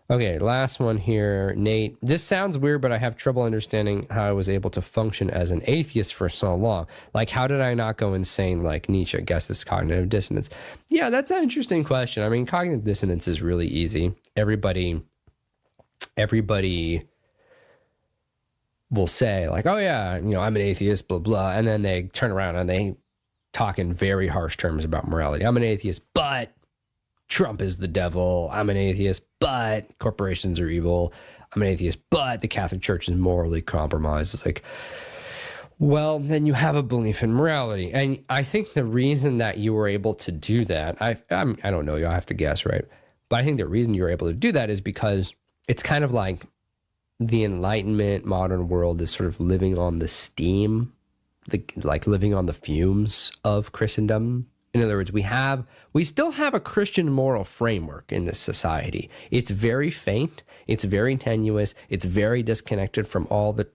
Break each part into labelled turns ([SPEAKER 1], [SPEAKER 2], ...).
[SPEAKER 1] Okay, last one here, Nate. This sounds weird, but I have trouble understanding how I was able to function as an atheist for so long. Like, how did I not go insane like Nietzsche? I guess it's cognitive dissonance. Yeah, that's an interesting question. I mean, cognitive dissonance is really easy. Everybody will say like, oh yeah, I'm an atheist, blah, blah. And then they turn around and they talk in very harsh terms about morality. I'm an atheist, but Trump is the devil. I'm an atheist, but corporations are evil. I'm an atheist, but the Catholic Church is morally compromised. It's like, well, then you have a belief in morality. And I think the reason that you were able to do that, I don't know, you'll have to guess, right? But I think the reason you were able to do that is because it's kind of like the Enlightenment modern world is sort of living on the steam, like living on the fumes of Christendom. In other words, we still have a Christian moral framework in this society. It's very faint, it's very tenuous, it's very disconnected from all the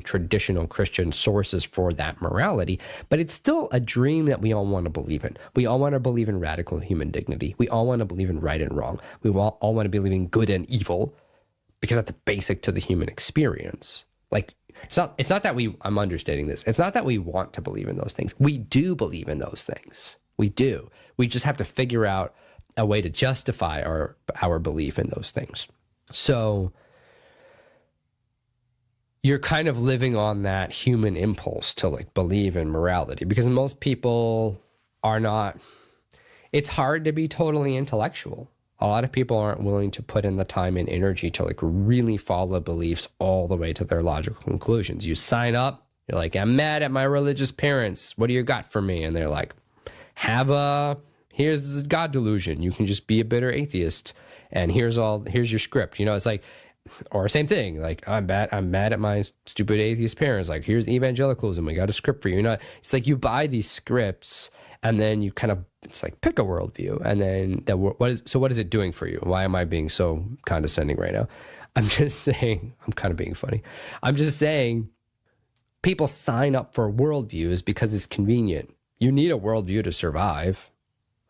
[SPEAKER 1] traditional Christian sources for that morality, but it's still a dream that we all want to believe in. We all want to believe in radical human dignity. We all want to believe in right and wrong. We all want to believe in good and evil because that's basic to the human experience. Like, it's not that I'm understating this. It's not that we want to believe in those things. We do believe in those things. We do. We just have to figure out a way to justify our belief in those things. So you're kind of living on that human impulse to like believe in morality, because most people are not. It's hard to be totally intellectual. A lot of people aren't willing to put in the time and energy to like really follow beliefs all the way to their logical conclusions. You sign up, you're like, I'm mad at my religious parents. What do you got for me? And they're like, here's God delusion. You can just be a bitter atheist. And here's your script. It's like, or same thing. Like, I'm mad at my stupid atheist parents. Like, here's evangelicalism. We got a script for you. It's like you buy these scripts and then you kind of, it's like pick a worldview, and then what is it doing for you? Why am I being so condescending right now? I'm just saying, I'm kind of being funny. I'm just saying people sign up for worldviews because it's convenient. You need a worldview to survive,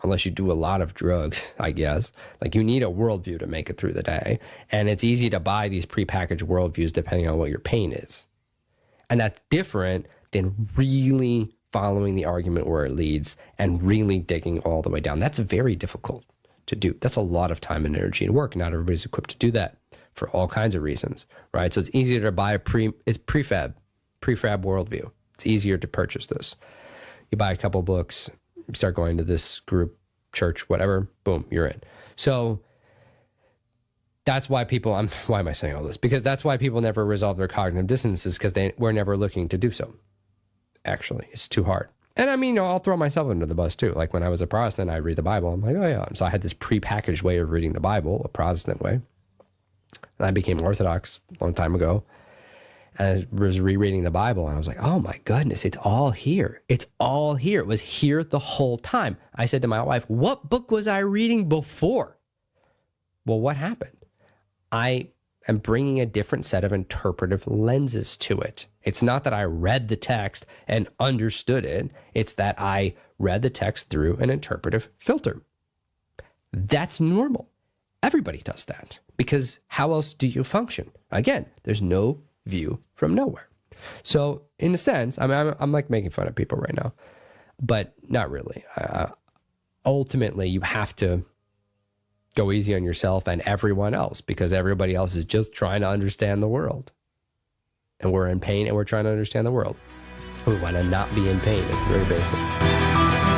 [SPEAKER 1] unless you do a lot of drugs, I guess. Like, you need a worldview to make it through the day. And it's easy to buy these prepackaged worldviews depending on what your pain is. And that's different than really following the argument where it leads and really digging all the way down. That's very difficult to do. That's a lot of time and energy and work. Not everybody's equipped to do that for all kinds of reasons, right? So it's easier to buy it's prefab worldview. It's easier to purchase this. You buy a couple books, you start going to this group, church, whatever, boom, you're in. So that's why why am I saying all this? Because that's why people never resolve their cognitive dissonances, because we're never looking to do so. Actually, it's too hard. And I mean, I'll throw myself under the bus too. Like, when I was a Protestant, I read the Bible. I'm like, oh yeah. So I had this prepackaged way of reading the Bible, a Protestant way. And I became Orthodox a long time ago. And I was rereading the Bible, and I was like, oh my goodness, it's all here. It's all here. It was here the whole time. I said to my wife, what book was I reading before? Well, what happened? I am bringing a different set of interpretive lenses to it. It's not that I read the text and understood it. It's that I read the text through an interpretive filter. That's normal. Everybody does that, because how else do you function? Again, there's no view from nowhere. So in a sense, I'm like making fun of people right now, but not really. Ultimately, you have to go easy on yourself and everyone else, because everybody else is just trying to understand the world. And we're in pain, and we're trying to understand the world. We want to not be in pain. It's very basic.